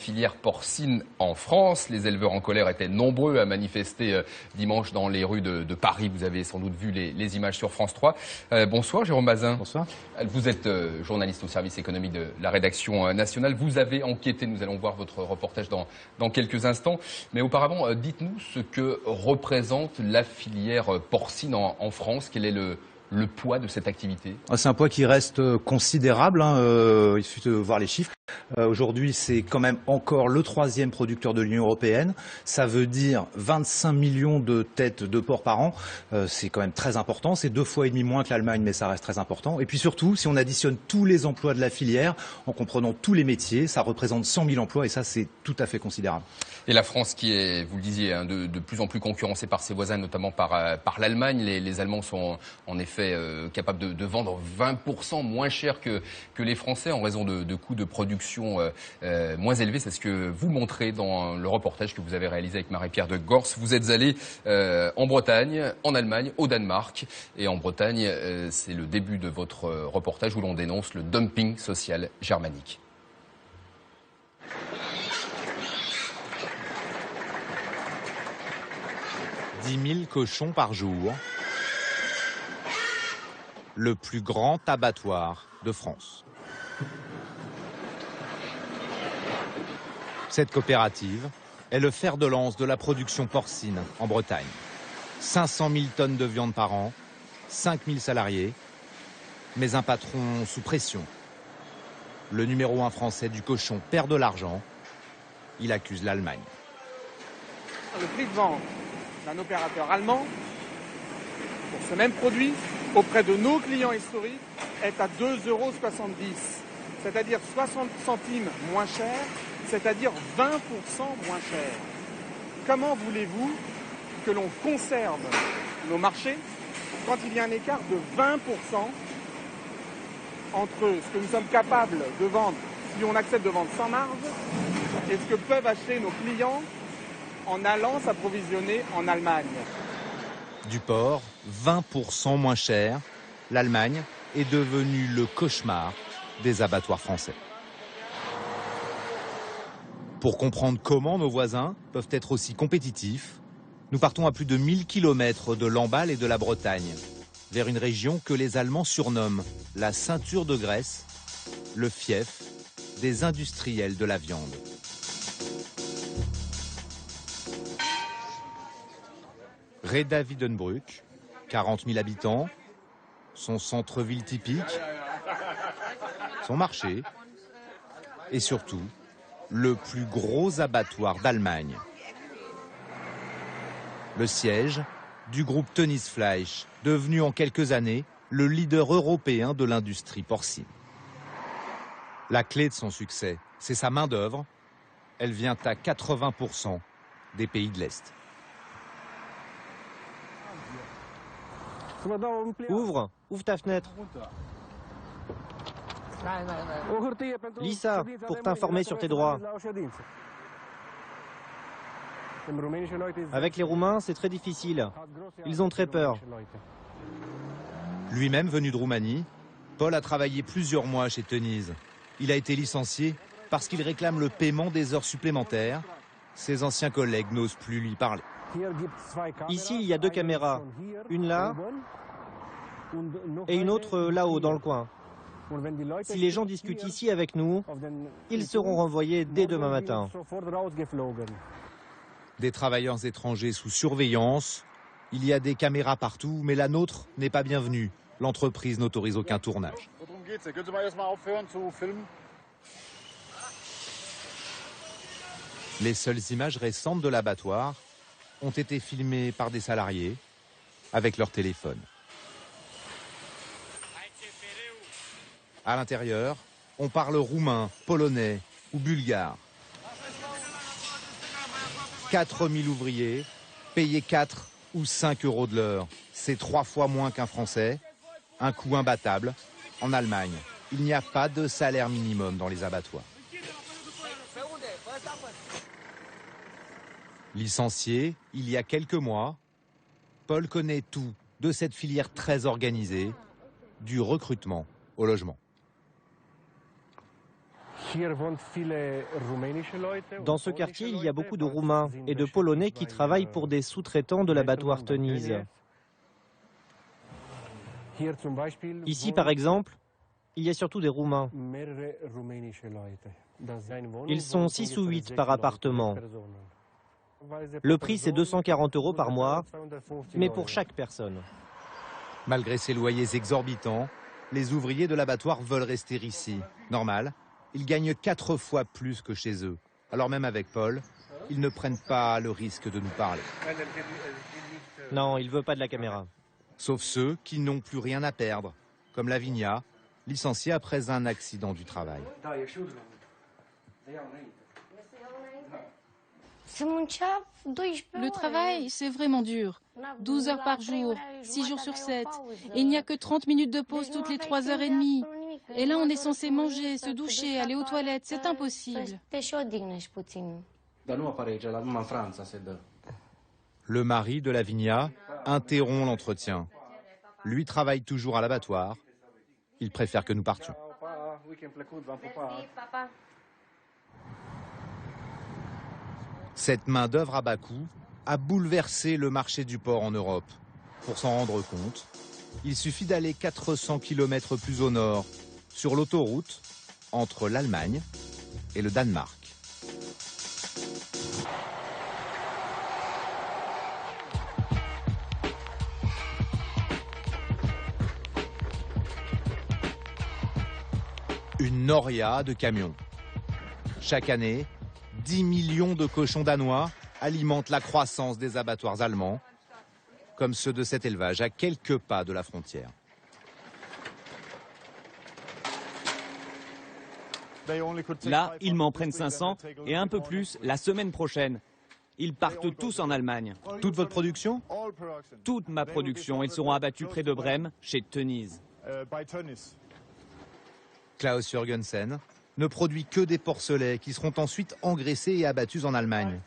filière porcine en France. Les éleveurs en colère étaient nombreux à manifester dimanche dans les rues de Paris. Vous avez sans doute vu les images sur France 3. Bonsoir Jérôme Bazin. Bonsoir. Vous êtes journaliste au service économique de la rédaction nationale. Vous avez enquêté, nous allons voir votre reportage dans quelques instants. Mais auparavant, dites-nous ce que représente la filière porcine en France. Quel est le poids de cette activité? C'est un poids qui reste considérable, il suffit de voir les chiffres. Aujourd'hui, c'est quand même encore le 3e producteur de l'Union européenne. Ça veut dire 25 millions de têtes de porc par an. C'est quand même très important. C'est 2,5 fois moins que l'Allemagne, mais ça reste très important. Et puis surtout, si on additionne tous les emplois de la filière, en comprenant tous les métiers, ça représente 100 000 emplois et ça, c'est tout à fait considérable. Et la France qui est, vous le disiez, de plus en plus concurrencée par ses voisins, notamment par l'Allemagne. Les Allemands sont en effet capables de vendre 20% moins cher que les Français en raison de coûts de production moins élevés. C'est ce que vous montrez dans le reportage que vous avez réalisé avec Marie-Pierre de Gors. Vous êtes allé en Bretagne, en Allemagne, au Danemark. Et en Bretagne, c'est le début de votre reportage où l'on dénonce le dumping social germanique. « 10 000 cochons par jour, le plus grand abattoir de France. Cette coopérative est le fer de lance de la production porcine en Bretagne. 500 000 tonnes de viande par an, 5 000 salariés, mais un patron sous pression. Le numéro 1 français du cochon perd de l'argent. Il accuse l'Allemagne. Le prix de vente d'un opérateur allemand pour ce même produit auprès de nos clients historiques est à 2,70 €, c'est-à-dire 60 centimes moins cher, c'est-à-dire 20% moins cher. Comment voulez-vous que l'on conserve nos marchés quand il y a un écart de 20% entre ce que nous sommes capables de vendre si on accepte de vendre sans marge et ce que peuvent acheter nos clients en allant s'approvisionner en Allemagne? Du porc, 20% moins cher, l'Allemagne est devenue le cauchemar des abattoirs français. Pour comprendre comment nos voisins peuvent être aussi compétitifs, nous partons à plus de 1000 km de Lamballe et de la Bretagne, vers une région que les Allemands surnomment la ceinture de graisse, le fief des industriels de la viande. Reda Wiedenbrück, 40 000 habitants, son centre-ville typique, son marché et surtout le plus gros abattoir d'Allemagne. Le siège du groupe Tönnies Fleisch, devenu en quelques années le leader européen de l'industrie porcine. La clé de son succès, c'est sa main-d'œuvre. Elle vient à 80% des pays de l'Est. Ouvre ta fenêtre. Lis ça pour t'informer sur tes droits. Avec les Roumains, c'est très difficile. Ils ont très peur. Lui-même venu de Roumanie, Paul a travaillé plusieurs mois chez Tönnies. Il a été licencié parce qu'il réclame le paiement des heures supplémentaires. Ses anciens collègues n'osent plus lui parler. Ici, il y a 2 caméras. Une là et une autre là-haut dans le coin. Si les gens discutent ici avec nous, ils seront renvoyés dès demain matin. Des travailleurs étrangers sous surveillance. Il y a des caméras partout, mais la nôtre n'est pas bienvenue. L'entreprise n'autorise aucun tournage. Les seules images récentes de l'abattoir ont été filmées par des salariés avec leur téléphone. À l'intérieur, on parle roumain, polonais ou bulgare. 4000 ouvriers, payés 4 ou 5 € de l'heure. C'est 3 fois moins qu'un Français. Un coût imbattable. En Allemagne, il n'y a pas de salaire minimum dans les abattoirs. Licencié il y a quelques mois, Paul connaît tout de cette filière très organisée, du recrutement au logement. Dans ce quartier, il y a beaucoup de Roumains et de Polonais qui travaillent pour des sous-traitants de l'abattoir Teuniz. Ici, par exemple, il y a surtout des Roumains. Ils sont 6 ou 8 par appartement. Le prix, c'est 240 € par mois, mais pour chaque personne. Malgré ces loyers exorbitants, les ouvriers de l'abattoir veulent rester ici. Normal, ils gagnent 4 fois plus que chez eux. Alors même avec Paul, ils ne prennent pas le risque de nous parler. Non, il ne veut pas de la caméra. Sauf ceux qui n'ont plus rien à perdre, comme Lavinia, licenciée après un accident du travail. Le travail, c'est vraiment dur. 12 heures par jour, 6 jours sur 7. Et il n'y a que 30 minutes de pause toutes les 3h30. Et là, on est censé manger, se doucher, aller aux toilettes. C'est impossible. Le mari de Lavinia interrompt l'entretien. Lui travaille toujours à l'abattoir. Il préfère que nous partions. Cette main-d'œuvre à bas coût a bouleversé le marché du porc en Europe. Pour s'en rendre compte, il suffit d'aller 400 km plus au nord, sur l'autoroute entre l'Allemagne et le Danemark. Une noria de camions. Chaque année, 10 millions de cochons danois alimentent la croissance des abattoirs allemands, comme ceux de cet élevage à quelques pas de la frontière. Là, ils m'en prennent 500 et un peu plus la semaine prochaine. Ils partent tous en Allemagne. Toute votre production? Toute ma production. Ils seront abattus près de Brême, chez Teuniz. Klaus Jürgensen ne produit que des porcelets qui seront ensuite engraissés et abattus en Allemagne.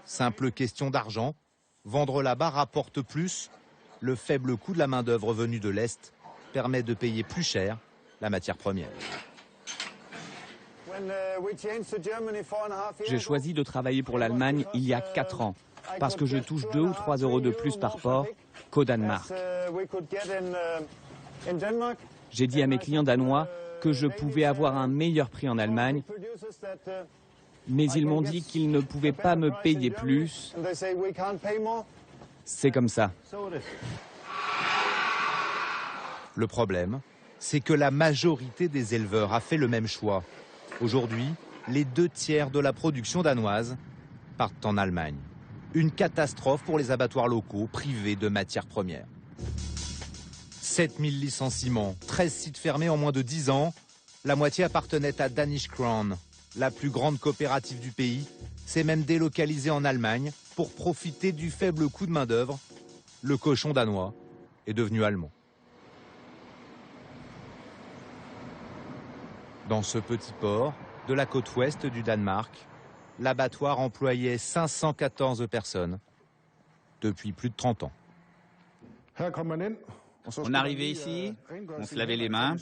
Simple question d'argent, vendre là-bas rapporte plus. Le faible coût de la main-d'œuvre venue de l'Est permet de payer plus cher la matière première. J'ai choisi de travailler pour l'Allemagne il y a 4 ans, parce que je touche 2 ou 3 € de plus par porc qu'au Danemark. J'ai dit à mes clients danois que je pouvais avoir un meilleur prix en Allemagne, mais ils m'ont dit qu'ils ne pouvaient pas me payer plus. C'est comme ça. Le problème, c'est que la majorité des éleveurs a fait le même choix. Aujourd'hui, les 2/3 de la production danoise partent en Allemagne. Une catastrophe pour les abattoirs locaux privés de matières premières. 7000 licenciements, 13 sites fermés en moins de 10 ans. La moitié appartenait à Danish Crown, la plus grande coopérative du pays. S'est même délocalisée en Allemagne pour profiter du faible coût de main-d'œuvre. Le cochon danois est devenu allemand. Dans ce petit port de la côte ouest du Danemark, l'abattoir employait 514 personnes depuis plus de 30 ans. On arrivait ici, on se lavait les mains.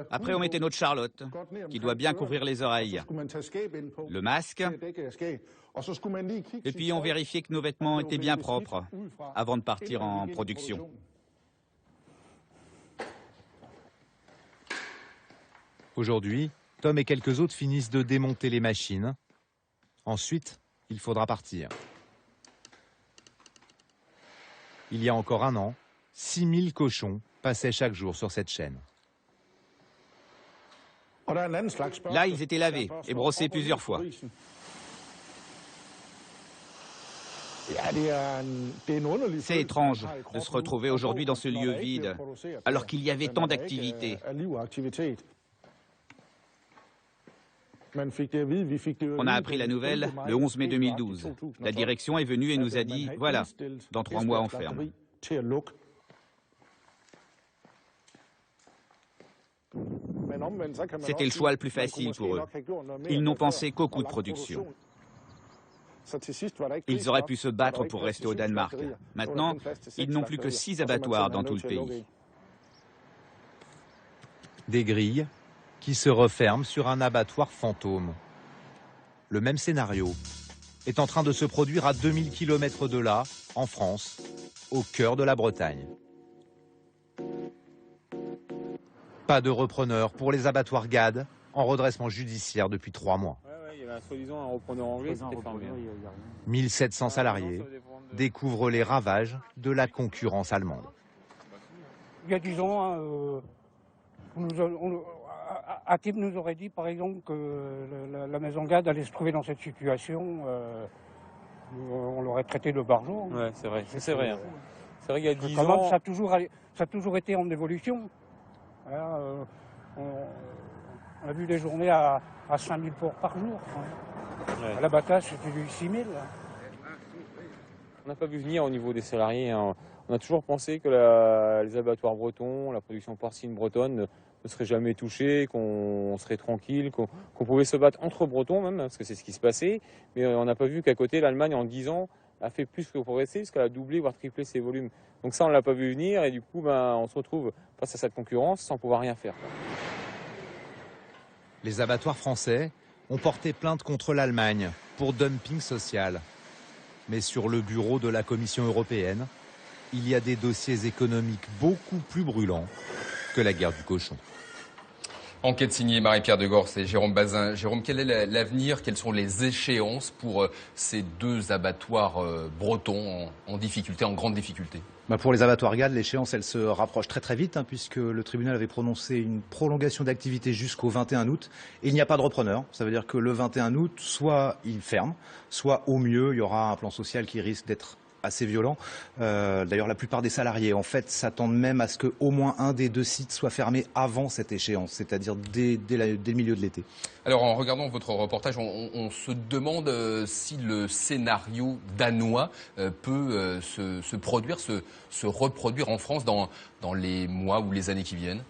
Après, on mettait notre charlotte, qui doit bien couvrir les oreilles. Le masque. Et puis, on vérifiait que nos vêtements étaient bien propres avant de partir en production. Aujourd'hui, Tom et quelques autres finissent de démonter les machines. Ensuite, il faudra partir. Il y a encore un an, 6000 cochons passaient chaque jour sur cette chaîne. Là, ils étaient lavés et brossés plusieurs fois. C'est étrange de se retrouver aujourd'hui dans ce lieu vide, alors qu'il y avait tant d'activités. On a appris la nouvelle le 11 mai 2012. La direction est venue et nous a dit, voilà, dans 3 mois on ferme. C'était le choix le plus facile pour eux. Ils n'ont pensé qu'au coût de production. Ils auraient pu se battre pour rester au Danemark. Maintenant, ils n'ont plus que 6 abattoirs dans tout le pays. Des grilles qui se referme sur un abattoir fantôme. Le même scénario est en train de se produire à 2000 km de là, en France, au cœur de la Bretagne. Pas de repreneur pour les abattoirs GAD, en redressement judiciaire depuis 3 mois. Il y avait soi-disant un repreneur anglais, c'était fermé. 1700 salariés découvrent les ravages de la concurrence allemande. Il y a 10 ans, Atip nous aurait dit par exemple que la maison GAD allait se trouver dans cette situation. On l'aurait traité de barjot. Ouais, c'est vrai. C'est vrai. Hein. C'est vrai qu'il y a 10 ans... Ça a toujours été en évolution. Voilà, on a vu des journées à 5000 porcs par jour. Ouais. À l'abattage, c'était du 6000. On n'a pas vu venir au niveau des salariés. Hein. On a toujours pensé que les abattoirs bretons, la production porcine bretonne ne serait jamais touchée, qu'on serait tranquille, qu'on pouvait se battre entre Bretons même, parce que c'est ce qui se passait. Mais on n'a pas vu qu'à côté, l'Allemagne, en 10 ans, a fait plus que progresser, parce qu'elle a doublé, voire triplé ses volumes. Donc ça, on ne l'a pas vu venir, et du coup, on se retrouve face à cette concurrence sans pouvoir rien faire. Les abattoirs français ont porté plainte contre l'Allemagne pour dumping social. Mais sur le bureau de la Commission européenne, il y a des dossiers économiques beaucoup plus brûlants que la guerre du cochon. Enquête signée Marie-Pierre Degors et Jérôme Bazin. Jérôme, quel est l'avenir? Quelles sont les échéances pour ces 2 abattoirs bretons en difficulté, en grande difficulté? Pour les abattoirs GAD, l'échéance, elle se rapproche très très vite, puisque le tribunal avait prononcé une prolongation d'activité jusqu'au 21 août. Et il n'y a pas de repreneur. Ça veut dire que le 21 août, soit il ferme, soit au mieux, il y aura un plan social qui risque d'être assez violent. D'ailleurs, la plupart des salariés, en fait, s'attendent même à ce qu'au moins un des 2 sites soit fermé avant cette échéance, c'est-à-dire dès le milieu de l'été. Alors, en regardant votre reportage, on se demande si le scénario danois peut se produire, se reproduire en France dans les mois ou les années qui viennent.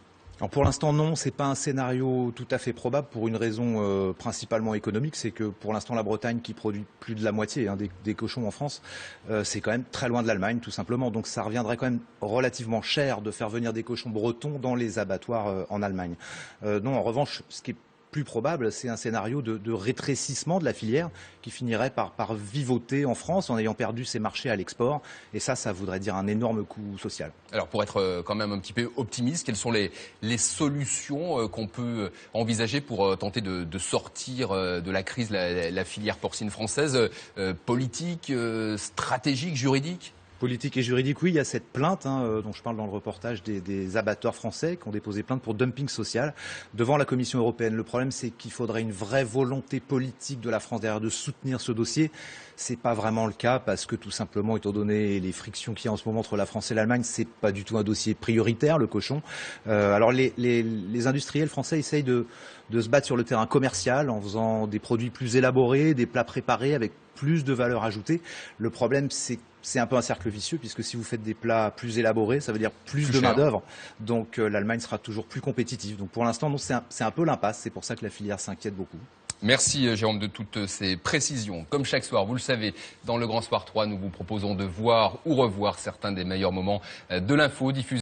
Alors pour l'instant non, c'est pas un scénario tout à fait probable pour une raison principalement économique, c'est que pour l'instant la Bretagne qui produit plus de la moitié des cochons en France, c'est quand même très loin de l'Allemagne tout simplement, donc ça reviendrait quand même relativement cher de faire venir des cochons bretons dans les abattoirs en Allemagne. Non, en revanche, ce qui est plus probable, c'est un scénario de rétrécissement de la filière qui finirait par vivoter en France en ayant perdu ses marchés à l'export. Et ça voudrait dire un énorme coût social. Alors pour être quand même un petit peu optimiste, quelles sont les solutions qu'on peut envisager pour tenter de sortir de la crise la filière porcine française? Politique, stratégique, juridique? Politique et juridique, oui, il y a cette plainte dont je parle dans le reportage des abatteurs français qui ont déposé plainte pour dumping social devant la Commission européenne. Le problème, c'est qu'il faudrait une vraie volonté politique de la France derrière de soutenir ce dossier. C'est pas vraiment le cas parce que tout simplement, étant donné les frictions qu'il y a en ce moment entre la France et l'Allemagne, c'est pas du tout un dossier prioritaire, le cochon. Alors les industriels français essayent de se battre sur le terrain commercial en faisant des produits plus élaborés, des plats préparés avec plus de valeur ajoutée. Le problème, c'est un peu un cercle vicieux puisque si vous faites des plats plus élaborés, ça veut dire plus de main-d'œuvre. Donc l'Allemagne sera toujours plus compétitive. Donc pour l'instant, c'est un peu l'impasse. C'est pour ça que la filière s'inquiète beaucoup. Merci Jérôme de toutes ces précisions. Comme chaque soir, vous le savez, dans le Grand Soir 3, nous vous proposons de voir ou revoir certains des meilleurs moments de l'info diffusés.